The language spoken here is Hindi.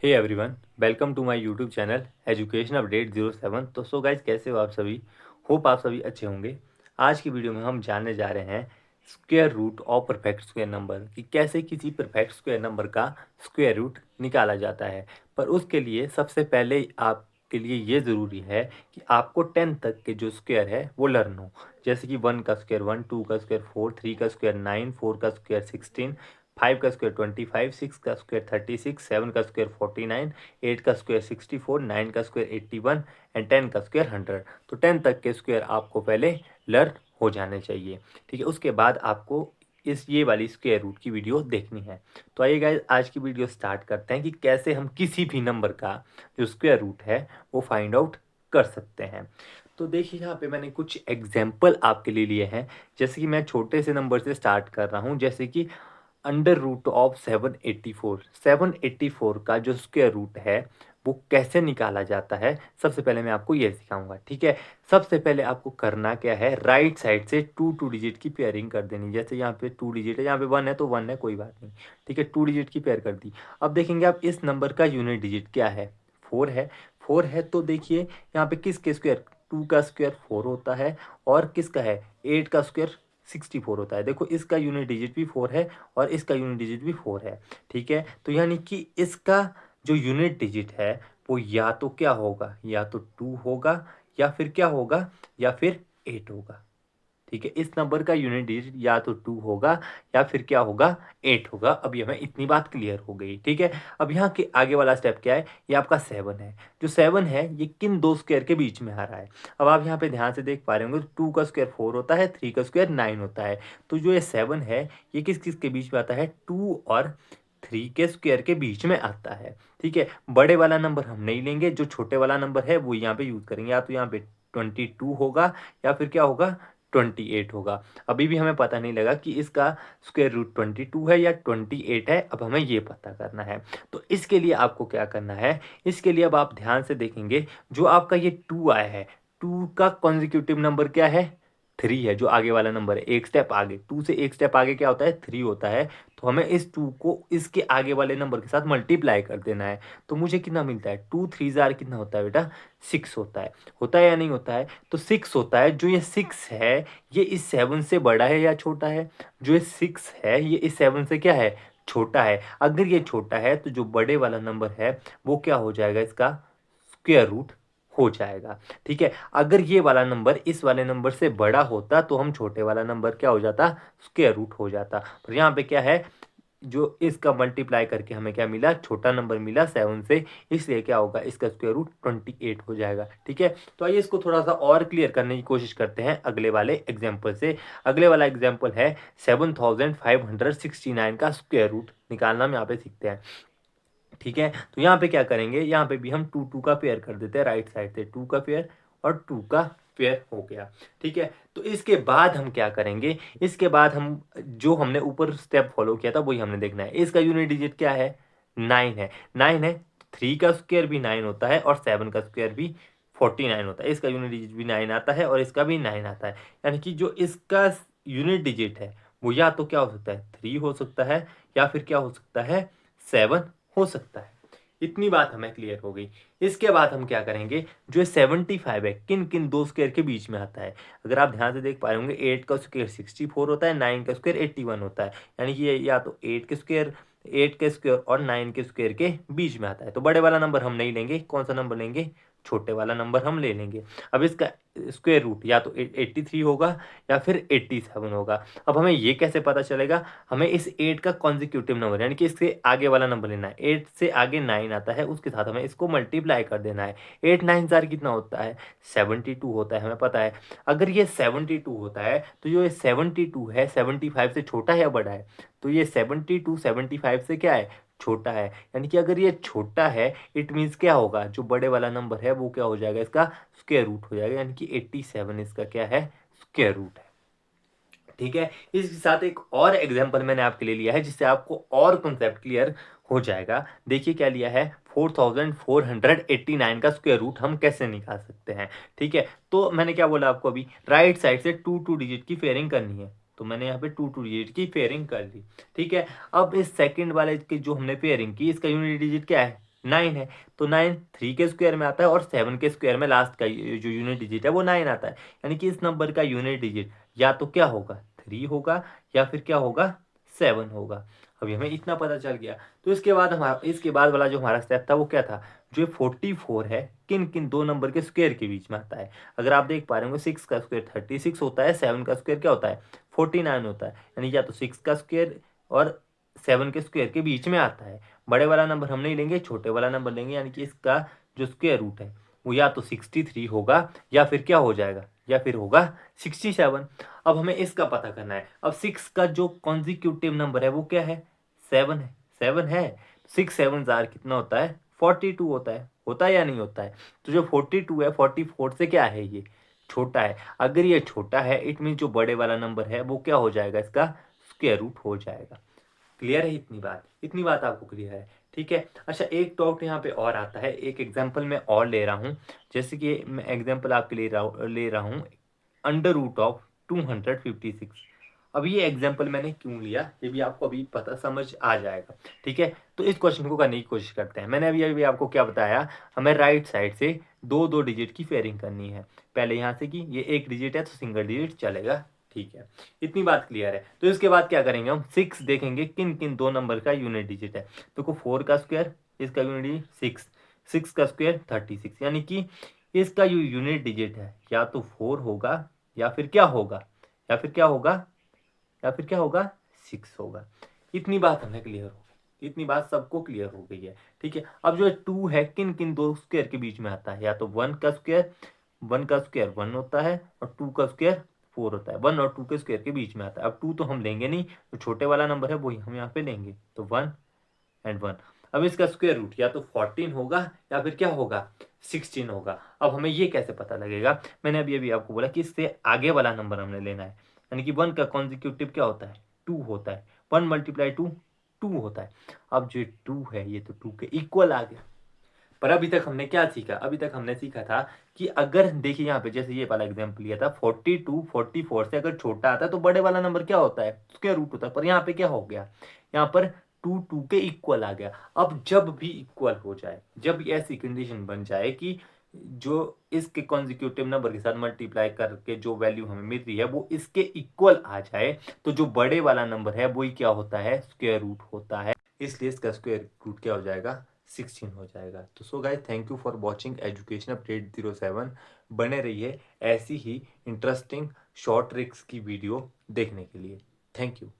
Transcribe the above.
Hey everyone, welcome to my YouTube channel education update 07। तो गाइज, कैसे हो आप सभी? होप आप सभी अच्छे होंगे। आज की वीडियो में हम जानने जा रहे हैं स्क्वायर रूट और परफेक्ट स्क्वायर नंबर कि कैसे किसी परफेक्ट स्क्वायर नंबर का स्क्वायर रूट निकाला जाता है। पर उसके लिए सबसे पहले आपके लिए ये ज़रूरी है कि आपको 10 तक के जो स्क्वायर है वो लर्न हो। जैसे कि 1 का स्क्वायर 1, 2 का स्क्वायर 4, 3 का स्क्वायर 9, 4 का स्क्वायर 16, 5 का स्क्वायर 25, 6 का स्क्वायर 36, 7 का स्क्वायर 49, 8 का स्क्वायर 64, 9 का स्क्वायर 81 एंड 10 का स्क्वायर 100। तो 10 तक के स्क्वायर आपको पहले लर्न हो जाने चाहिए। ठीक है, उसके बाद आपको ये वाली स्क्वायर रूट की वीडियो देखनी है। तो आइए गाइस, आज की वीडियो स्टार्ट करते हैं कि कैसे हम किसी भी नंबर का जो स्क्वायर रूट है वो फाइंड आउट कर सकते हैं। तो देखिए, यहाँ पे मैंने कुछ एग्जाम्पल आपके लिए लिए हैं। जैसे कि मैं छोटे से नंबर से स्टार्ट कर रहा हूँ, जैसे कि अंडर रूट ऑफ 784। 784 का जो स्क्वायर रूट है वो कैसे निकाला जाता है, सबसे पहले मैं आपको ये सिखाऊंगा। ठीक है, सबसे पहले आपको करना क्या है, राइट साइड से टू डिजिट की पेयरिंग कर देनी। जैसे यहाँ पे 2 डिजिट है, यहाँ पे 1 है तो 1 है, कोई बात नहीं। ठीक है, 2 डिजिट की पेयर कर दी। अब देखेंगे आप इस नंबर का यूनिट डिजिट क्या है। 4 है। 4 है तो देखिए यहाँ पे किसके स्क्वायर, 2 का स्क्वायर 4 होता है और किसका है, 8 का स्क्वायर 64 होता है। देखो, इसका यूनिट डिजिट भी 4 है और इसका यूनिट डिजिट भी 4 है। ठीक है, तो यानी कि इसका जो यूनिट डिजिट है वो या तो क्या होगा, या तो 2 होगा, या फिर क्या होगा, या फिर 8 होगा। ठीक है, इस नंबर का यूनिट डिजिट या तो 2 होगा या फिर क्या होगा, 8 होगा। अभी हमें इतनी बात क्लियर हो गई। ठीक है, अब यहाँ के आगे वाला स्टेप क्या है, ये आपका 7 है। जो 7 है ये किन दो स्क्वायर के बीच में आ रहा है। अब आप यहाँ पे ध्यान से देख पा रहे होंगे, 2 का स्क्वायर 4 होता है, 3 का स्क्वायर 9 होता है। तो जो ये 7 है ये किस किस के बीच में आता है, 2 और 3 के स्क्वायर के बीच में आता है। ठीक है, बड़े वाला नंबर हम नहीं लेंगे, जो छोटे वाला नंबर है वो यहाँ पे यूज करेंगे। या तो यहाँ पे 22 होगा या फिर क्या होगा, 28 होगा। अभी भी हमें पता नहीं लगा कि इसका स्क्वायर रूट 22 है या 28 है। अब हमें ये पता करना है। तो इसके लिए आपको क्या करना है, इसके लिए अब आप ध्यान से देखेंगे, जो आपका ये 2 आया है, 2 का कॉन्जिक्यूटिव नंबर क्या है, 3 है। जो आगे वाला नंबर है, एक स्टेप आगे, 2 से एक स्टेप आगे क्या होता है, 3 होता है। तो हमें इस 2 को इसके आगे वाले नंबर के साथ मल्टीप्लाई कर देना है। तो मुझे कितना मिलता है, 2 3 जार कितना होता है बेटा, 6 होता है। होता है या नहीं होता है, तो 6 होता है। जो ये 6 है ये इस 7 से बड़ा है या छोटा है, जो ये 6 है ये इस 7 से क्या है, छोटा है। अगर ये छोटा है तो जो बड़े वाला नंबर है वो क्या हो जाएगा, इसका स्क्वायर रूट हो जाएगा। ठीक है, अगर ये वाला नंबर इस वाले नंबर से बड़ा होता तो हम छोटे वाला नंबर क्या हो जाता, स्क्वायर रूट हो जाता। पर यहाँ पे क्या है, जो इसका मल्टीप्लाई करके हमें क्या मिला, छोटा नंबर मिला 7 से, इसलिए क्या होगा, इसका स्क्वायर रूट 28 हो जाएगा। ठीक है, तो आइए इसको थोड़ा सा और क्लियर करने की कोशिश करते हैं अगले वाले एग्जाम्पल से। अगले वाला एग्जाम्पल है 7569 का स्क्वायर रूट निकालना हम यहाँ पे सीखते हैं। ठीक है, तो यहाँ पे क्या करेंगे, यहाँ पे भी हम 2 2 का पेयर कर देते हैं। राइट साइड से 2 का पेयर और 2 का पेयर हो गया। ठीक है, तो इसके बाद हम क्या करेंगे, इसके बाद हम जो हमने ऊपर स्टेप फॉलो किया था वही हमने देखना है। इसका यूनिट डिजिट क्या है, 9 है। 9 है, 3 का स्क्वायर भी 9 होता है और 7 का स्क्वायर भी 49 होता है। इसका यूनिट डिजिट भी 9 आता है और इसका भी 9 आता है। यानी कि जो इसका यूनिट डिजिट है वो या तो क्या हो सकता है, 3 हो सकता है, या फिर क्या हो सकता है, 7 हो सकता है। इतनी बात हमें क्लियर हो गई। इसके बाद हम क्या करेंगे, जो 75 है किन किन दो स्क्वायर के बीच में आता है। अगर आप ध्यान से देख पा रहे होंगे, 8 का स्क्वायर 64 होता है, 9 का स्क्वायर 81 होता है। यानी कि ये या तो 8 के स्क्वायर और 9 के स्क्वायर के बीच में आता है। तो बड़े वाला नंबर हम नहीं लेंगे, कौन सा नंबर लेंगे, छोटे वाला नंबर हम ले लेंगे। अब इसका स्क्वायर रूट या तो 83 होगा या फिर 87 होगा। अब हमें ये कैसे पता चलेगा, हमें इस 8 का कॉन्जिक्यूटिव नंबर यानी कि इससे आगे वाला नंबर लेना है। 8 से आगे 9 आता है, उसके साथ हमें इसको मल्टीप्लाई कर देना है। 8 9 जार कितना होता है, 72 होता है, हमें पता है। अगर ये 72 होता है तो जो ये 72 है 75 से छोटा है या बड़ा है, तो ये 72 75 से क्या है, छोटा है। यानी कि अगर ये छोटा है इट मीन्स क्या होगा, जो बड़े वाला नंबर है वो क्या हो जाएगा, इसका स्क्वायर रूट हो जाएगा। यानी कि 87 इसका क्या है, स्क्वायर रूट है। ठीक है, इसके साथ एक और एग्जांपल मैंने आपके लिए लिया है जिससे आपको और कॉन्सेप्ट क्लियर हो जाएगा। देखिए क्या लिया है, 4489 का स्क्वायर रूट हम कैसे निकाल सकते हैं। ठीक है, तो मैंने क्या बोला आपको, अभी राइट साइड से 2 डिजिट की पेयरिंग करनी है। तो मैंने यहाँ पे 2 डिजिट की पेयरिंग कर ली। ठीक है, अब इस सेकंड वाले की जो हमने पेयरिंग की, इसका यूनिट डिजिट क्या है, 9 है, तो 9 3 के स्क्वायर में आता है और 7 के स्क्वायर में लास्ट का जो यूनिट डिजिट है वो 9 आता है। यानी कि इस नंबर का यूनिट डिजिट या तो क्या होगा 3 होगा या फिर क्या होगा 7 होगा। अभी हमें इतना पता चल गया। तो इसके बाद वाला जो हमारा स्टेप था वो क्या था, जो 44 है किन किन दो नंबर के स्क्वायर के बीच में आता है। अगर आप देख पा रहे होंगे 6 का स्क्वायर 36 होता है, 7 का स्क्वायर क्या होता है 49 होता है। यानी या तो 6 का स्क्वायर और 7 के स्क्वायर के बीच में आता है। बड़े वाला नंबर हम नहीं लेंगे, छोटे वाला नंबर लेंगे। यानी कि इसका जो स्क्वायर रूट है वो या तो 63 होगा या फिर क्या हो जाएगा, या फिर होगा 67। अब हमें इसका पता करना है। अब 6 का जो कॉन्जिक्यूटिव नंबर है वो क्या है 7 है। 7 है, 6 7 कितना होता है 42 होता है या नहीं होता है। तो जो 42 है 44 से क्या है ये छोटा है। अगर ये छोटा है इट मीन जो बड़े वाला नंबर है वो क्या हो जाएगा, इसका स्क्वायर रूट हो जाएगा। क्लियर है इतनी बात आपको क्लियर है। ठीक है। अच्छा, एक डाउट यहाँ पे और आता है, एक एग्जांपल मैं और ले रहा हूँ। जैसे कि मैं एग्जांपल आपके ले रहा हूँ अंडर रूट ऑफ 256। अब ये एग्जांपल मैंने क्यों लिया ये भी आपको अभी पता समझ आ जाएगा। ठीक है, तो इस क्वेश्चन को करने की कोशिश करते हैं। मैंने अभी अभी आपको क्या बताया, हमें राइट साइड से दो दो डिजिट की पेयरिंग करनी है। पहले यहाँ से की ये एक डिजिट है तो सिंगल डिजिट चलेगा। ठीक है, इतनी बात क्लियर है। तो इसके बाद क्या करेंगे, हम 6 देखेंगे किन किन दो नंबर का यूनिट डिजिट है। देखो 4 का स्क्वायर, इसका यूनिट डिजिट 6, 6 का स्क्वायर 36। यानी कि इसका जो यूनिट डिजिट है या तो 4 होगा या फिर क्या होगा, या फिर क्या होगा, या फिर क्या होगा 6 होगा। इतनी बात हमें क्लियर हो गई, इतनी बात सबको क्लियर हो गई है। ठीक है, अब जो 2 है किन किन दो स्क्वायर के बीच में आता है, या तो 1 का स्क्वायर, 1 का स्क्वायर 1 होता है और 2 का स्क्वायर 4 होता है। 1 और 2 के स्क्वायर के बीच में आता है। अब 2 तो हम लेंगे नहीं, तो छोटे वाला नंबर है वही हम यहाँ पे लेंगे, तो 1 एंड 1। अब इसका स्क्वायर रूट या तो 14 होगा या फिर क्या होगा 16 होगा। अब हमें ये कैसे पता लगेगा, मैंने अभी अभी आपको बोला कि इससे आगे वाला नंबर हमने लेना है। यानी कि 1 का कॉन्जिक्यूटिव क्या होता है 2 होता है, 1 मल्टीप्लाई 2 2 होता है। अब जो 2 है ये तो 2 के इक्वल आ गया। पर अभी तक हमने क्या सीखा, अभी तक हमने सीखा था कि अगर देखिए यहाँ पे जैसे ये वाला एग्जाम्पल लिया था 42 44 से अगर छोटा आता है तो बड़े वाला नंबर क्या होता है स्क्वायर रूट होता है। पर यहाँ पे क्या हो गया, यहाँ पर 2 2 के इक्वल आ गया। अब जब भी इक्वल हो जाए, जब ऐसी कंडीशन बन जाए कि जो इसके कॉन्जिक्यूटिव नंबर के साथ मल्टीप्लाई करके जो वैल्यू हमें मिल रही है वो इसके इक्वल आ जाए, तो जो बड़े वाला नंबर है वही क्या होता है स्क्वायर रूट होता है। इसलिए इसका स्क्वायर रूट क्या हो जाएगा 16 हो जाएगा। तो so guys, thank you for watching education update 07। बने रहिए ऐसी ही इंटरेस्टिंग शॉर्ट ट्रिक्स की वीडियो देखने के लिए। Thank you.